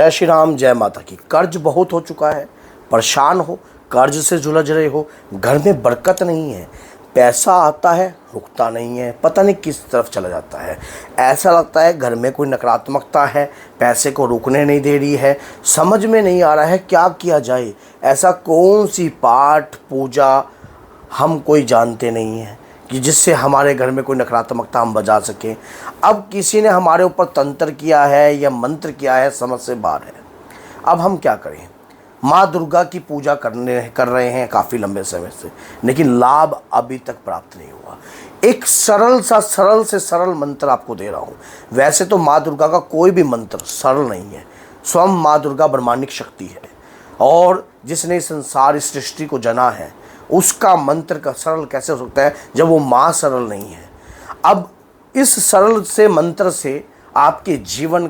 जय श्री राम, जय माता की। कर्ज बहुत हो चुका है, परेशान हो, कर्ज से जुलझ रहे हो, घर में बरकत नहीं है, पैसा आता है रुकता नहीं है, पता नहीं किस तरफ चला जाता है। ऐसा लगता है घर में कोई नकारात्मकता है, पैसे को रुकने नहीं दे रही है। समझ में नहीं आ रहा है क्या किया जाए। ऐसा कौन सी पाठ पूजा हम कोई जानते नहीं हैं कि जिससे हमारे घर में कोई नकारात्मकता हम बजा सकें। अब किसी ने हमारे ऊपर तंत्र किया है या मंत्र किया है, समझ से बाहर है। अब हम क्या करें? माँ दुर्गा की पूजा कर रहे हैं काफ़ी लंबे समय से, लेकिन लाभ अभी तक प्राप्त नहीं हुआ। एक सरल से सरल मंत्र आपको दे रहा हूँ। वैसे तो माँ दुर्गा का कोई भी मंत्र सरल नहीं है। स्वयं माँ दुर्गा ब्रह्मांडिक शक्ति है, और जिसने इस संसार इस सृष्टि को जना है, उसका मंत्र का सरल कैसे हो सकता है जब वो माँ सरल नहीं है। अब इस सरल से मंत्र से आपके जीवन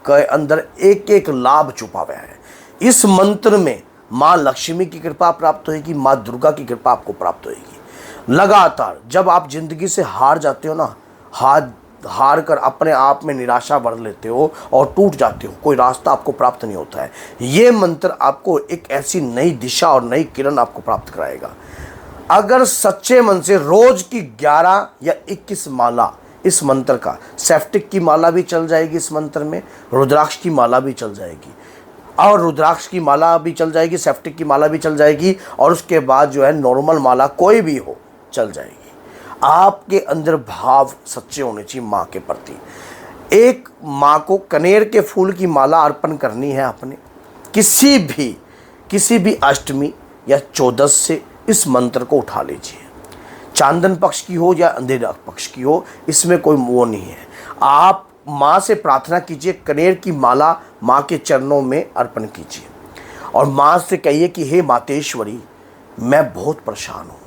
के अंदर एक एक लाभ छुपा हुआ है। इस मंत्र में माँ लक्ष्मी की कृपा प्राप्त होगी, माँ दुर्गा की कृपा आपको प्राप्त होगी। लगातार जब आप जिंदगी से हार जाते हो ना, हार कर अपने आप में निराशा भर लेते हो और टूट जाते हो, कोई रास्ता आपको प्राप्त नहीं होता है, ये मंत्र आपको एक ऐसी नई दिशा और नई किरण आपको प्राप्त कराएगा। अगर सच्चे मन से रोज की 11 या 21 माला इस मंत्र का, सेप्टिक की माला भी चल जाएगी इस मंत्र में, रुद्राक्ष की माला भी चल जाएगी, और रुद्राक्ष की माला भी चल जाएगी, सेप्टिक की माला भी चल जाएगी, और उसके बाद जो है नॉर्मल माला कोई भी हो चल जाएगी। आपके अंदर भाव सच्चे होने चाहिए माँ के प्रति। एक माँ को कनेर के फूल की माला अर्पण करनी है आपने। किसी भी अष्टमी या चौदस से इस मंत्र को उठा लीजिए। चांदन पक्ष की हो या अंधेरा पक्ष की हो, इसमें कोई वो नहीं है। आप माँ से प्रार्थना कीजिए, कनेर की माला माँ के चरणों में अर्पण कीजिए, और माँ से कहिए कि हे मातेश्वरी, मैं बहुत परेशान हूँ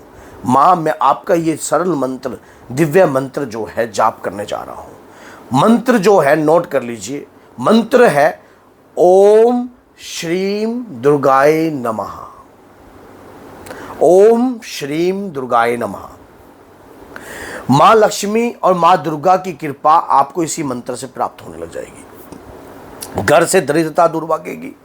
माँ, मैं आपका ये सरल मंत्र, दिव्य मंत्र जो है जाप करने जा रहा हूँ। मंत्र जो है नोट कर लीजिए। मंत्र है ओम श्रीम दुर्गाय नमः। ओम श्रीम दुर्गाय नमः। माँ लक्ष्मी और माँ दुर्गा की कृपा आपको इसी मंत्र से प्राप्त होने लग जाएगी। घर से दरिद्रता दूर भागेगी,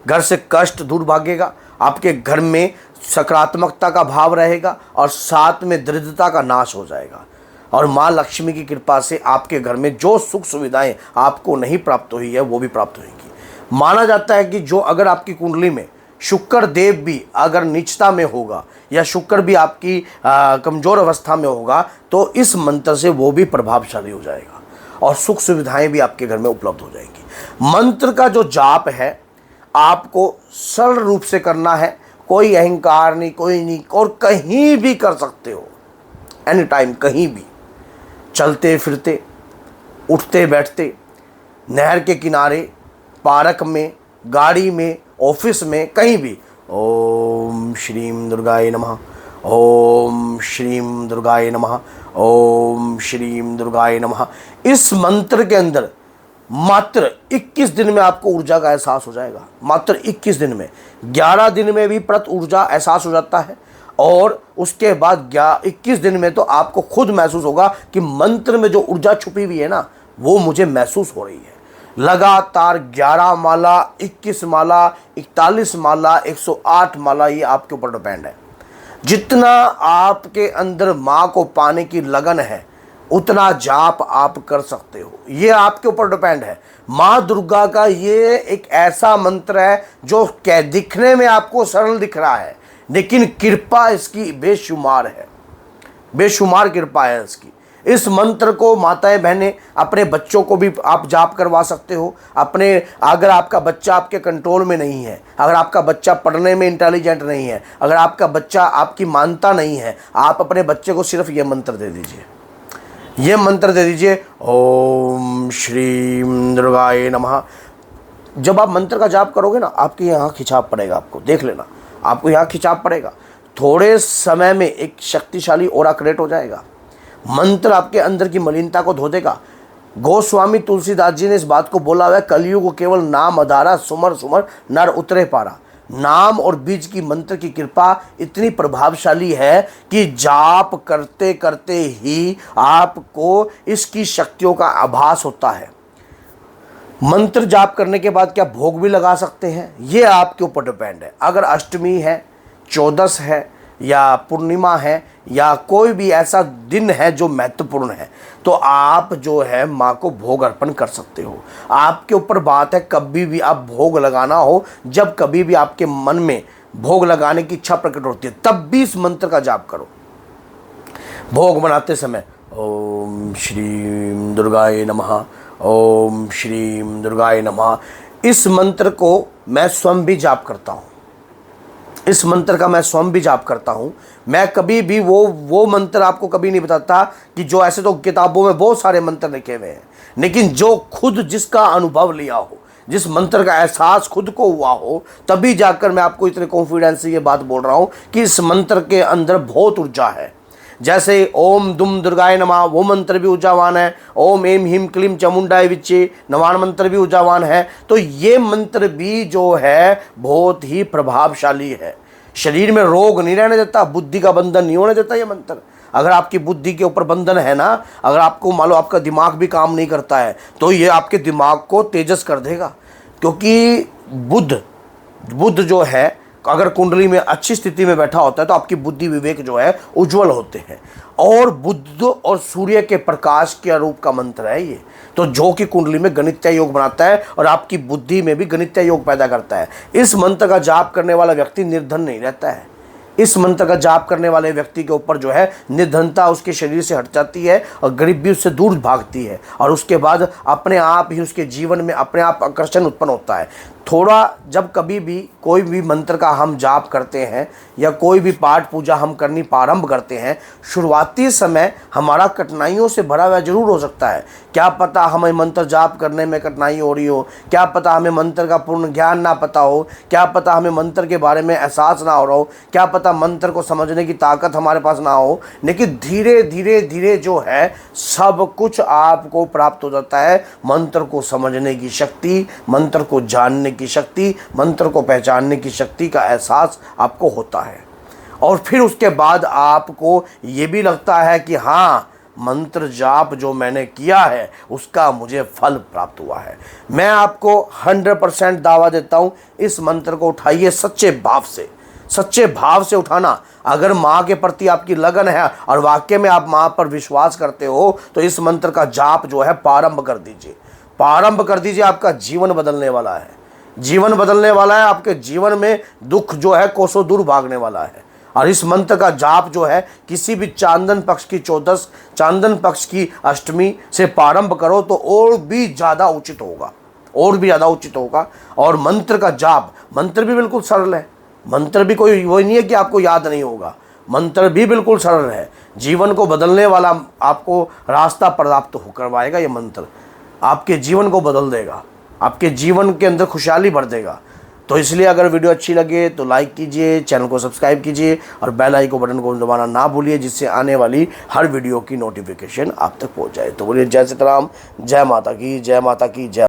घर से कष्ट दूर भागेगा, आपके घर में सकारात्मकता का भाव रहेगा, और साथ में दरिद्रता का नाश हो जाएगा। और माँ लक्ष्मी की कृपा से आपके घर में जो सुख सुविधाएं आपको नहीं प्राप्त हुई है वो भी प्राप्त होगी। माना जाता है कि जो अगर आपकी कुंडली में शुक्र देव भी अगर नीचता में होगा, या शुक्र भी आपकी कमज़ोर अवस्था में होगा, तो इस मंत्र से वो भी प्रभावशाली हो जाएगा, और सुख सुविधाएं भी आपके घर में उपलब्ध हो जाएंगी। मंत्र का जो जाप है आपको सरल रूप से करना है, कोई अहंकार नहीं, कोई नहीं, और कहीं भी कर सकते हो, एनी टाइम, कहीं भी, चलते फिरते, उठते बैठते, नहर के किनारे, पार्क में, गाड़ी में, ऑफिस में, कहीं भी। ओम श्रीम दुर्गाय नमः, ओम श्रीम दुर्गाय नमः, ओम श्रीम दुर्गाय नमः। इस मंत्र के अंदर मात्र 21 दिन में आपको ऊर्जा का एहसास हो जाएगा। मात्र 21 दिन में, 11 दिन में भी प्रत ऊर्जा एहसास हो जाता है, और उसके बाद 21 दिन में तो आपको खुद महसूस होगा कि मंत्र में जो ऊर्जा छुपी हुई है ना, वो मुझे महसूस हो रही है। लगातार 11 माला, 21 माला, 41 माला, 108 माला, ये आपके ऊपर डिपेंड है। जितना आपके अंदर माँ को पाने की लगन है, उतना जाप आप कर सकते हो, ये आपके ऊपर डिपेंड है। माँ दुर्गा का ये एक ऐसा मंत्र है जो दिखने में आपको सरल दिख रहा है, लेकिन कृपा इसकी बेशुमार है, बेशुमार कृपा है इसकी। इस मंत्र को माताएं बहनें अपने बच्चों को भी आप जाप करवा सकते हो। अगर आपका बच्चा आपके कंट्रोल में नहीं है, अगर आपका बच्चा पढ़ने में इंटेलिजेंट नहीं है, अगर आपका बच्चा आपकी मानता नहीं है, आप अपने बच्चे को सिर्फ ये मंत्र दे दीजिए, ये मंत्र दे दीजिए, ओम श्रीम दुर्गाय नमः। जब आप मंत्र का जाप करोगे ना, आपके यहाँ खिंचाव पड़ेगा, आपको देख लेना, आपको यहाँ खिंचाव पड़ेगा। थोड़े समय में एक शक्तिशाली ऑरा क्रिएट हो जाएगा। मंत्र आपके अंदर की मलिनता को धो देगा। गोस्वामी तुलसीदास जी ने इस बात को बोला हुआ है, कलयुग को केवल नाम आधारा, सुमर सुमर नर उतरे पारा। नाम और बीज की मंत्र की कृपा इतनी प्रभावशाली है कि जाप करते करते ही आपको इसकी शक्तियों का आभास होता है। मंत्र जाप करने के बाद क्या भोग भी लगा सकते हैं, ये आपके ऊपर डिपेंड है। अगर अष्टमी है, चौदस है, या पूर्णिमा है, या कोई भी ऐसा दिन है जो महत्वपूर्ण है, तो आप जो है माँ को भोग अर्पण कर सकते हो। आपके ऊपर बात है, कभी भी आप भोग लगाना हो, जब कभी भी आपके मन में भोग लगाने की इच्छा प्रकट होती है, तब भी इस मंत्र का जाप करो। भोग बनाते समय ओम श्रीम दुर्गाय नमः, ओम श्रीम दुर्गाय नमः, इस मंत्र को मैं स्वयं भी जाप करता हूँ। इस मंत्र का मैं स्वयं भी जाप करता हूँ। मैं कभी भी वो मंत्र आपको कभी नहीं बताता कि जो ऐसे तो किताबों में बहुत सारे मंत्र लिखे हुए हैं, लेकिन जो खुद जिसका अनुभव लिया हो, जिस मंत्र का एहसास खुद को हुआ हो, तभी जाकर मैं आपको इतने कॉन्फिडेंस से ये बात बोल रहा हूँ कि इस मंत्र के अंदर बहुत ऊर्जा है। जैसे ओम दुम दुर्गाय नमः, वो मंत्र भी ऊर्जावान है। ओम एम हिम क्लीम चामुंडाय विच्चे, नवान मंत्र भी ऊर्जावान है। तो ये मंत्र भी जो है बहुत ही प्रभावशाली है। शरीर में रोग नहीं रहने देता, बुद्धि का बंधन नहीं होने देता ये मंत्र। अगर आपकी बुद्धि के ऊपर बंधन है ना, अगर आपको मान लो आपका दिमाग भी काम नहीं करता है, तो ये आपके दिमाग को तेजस कर देगा। क्योंकि बुध जो है, अगर कुंडली में अच्छी स्थिति में बैठा होता है तो आपकी बुद्धि विवेक जो है उज्जवल होते हैं। और बुध और सूर्य के प्रकाश के रूप का मंत्र है ये, तो जो कि कुंडली में गणितीय योग बनाता है और आपकी बुद्धि में भी गणितीय योग पैदा करता है। इस मंत्र का जाप करने वाला व्यक्ति निर्धन नहीं रहता है। इस मंत्र का जाप करने वाले व्यक्ति के ऊपर जो है निर्धनता उसके शरीर से हट जाती है और गरीबी उससे दूर भागती है, और उसके बाद अपने आप ही उसके जीवन में अपने आप आकर्षण उत्पन्न होता है। थोड़ा जब कभी भी कोई भी मंत्र का हम जाप करते हैं या कोई भी पाठ पूजा हम करनी प्रारंभ करते हैं, शुरुआती समय हमारा कठिनाइयों से भरा हुआ जरूर हो सकता है। क्या पता हमें मंत्र जाप करने में कठिनाई हो रही हो, क्या पता हमें मंत्र का पूर्ण ज्ञान ना पता हो, क्या पता हमें मंत्र के बारे में एहसास ना हो रहा हो, क्या पता मंत्र को समझने की ताकत हमारे पास ना हो, लेकिन धीरे धीरे धीरे जो है सब कुछ आपको प्राप्त हो जाता है। मंत्र को समझने की शक्ति, मंत्र को जानने की शक्ति, मंत्र को पहचानने की शक्ति का एहसास आपको होता है। और फिर उसके बाद आपको ये भी लगता है कि हाँ, मंत्र जाप जो मैंने किया है उसका मुझे फल प्राप्त हुआ है। मैं आपको 100% दावा देता हूँ, इस मंत्र को उठाइए सच्चे भाव से। सच्चे भाव से उठाना। अगर माँ के प्रति आपकी लगन है और वाकई में आप माँ पर विश्वास करते हो, तो इस मंत्र का जाप जो है प्रारंभ कर दीजिए। प्रारंभ कर दीजिए। आपका जीवन बदलने वाला है। जीवन बदलने वाला है। आपके जीवन में दुख जो है कोसों दूर भागने वाला है। और इस मंत्र का जाप जो है किसी भी चांदन पक्ष की 14, चांदन पक्ष की अष्टमी से प्रारंभ करो तो और भी ज़्यादा उचित होगा, और भी ज़्यादा उचित होगा। और मंत्र का जाप, मंत्र भी बिल्कुल सरल है। मंत्र भी कोई वही नहीं है कि आपको याद नहीं होगा। मंत्र भी बिल्कुल सरल है। जीवन को बदलने वाला आपको रास्ता प्राप्त हो करवाएगा। ये मंत्र आपके जीवन को बदल देगा, आपके जीवन के अंदर खुशहाली भर देगा। तो इसलिए अगर वीडियो अच्छी लगे तो लाइक कीजिए, चैनल को सब्सक्राइब कीजिए और बेल आइकन बटन को दबाना ना भूलिए, जिससे आने वाली हर वीडियो की नोटिफिकेशन आप तक पहुंच जाए। तो बोलिए जय सीताराम, जय माता की, जय माता की, जय।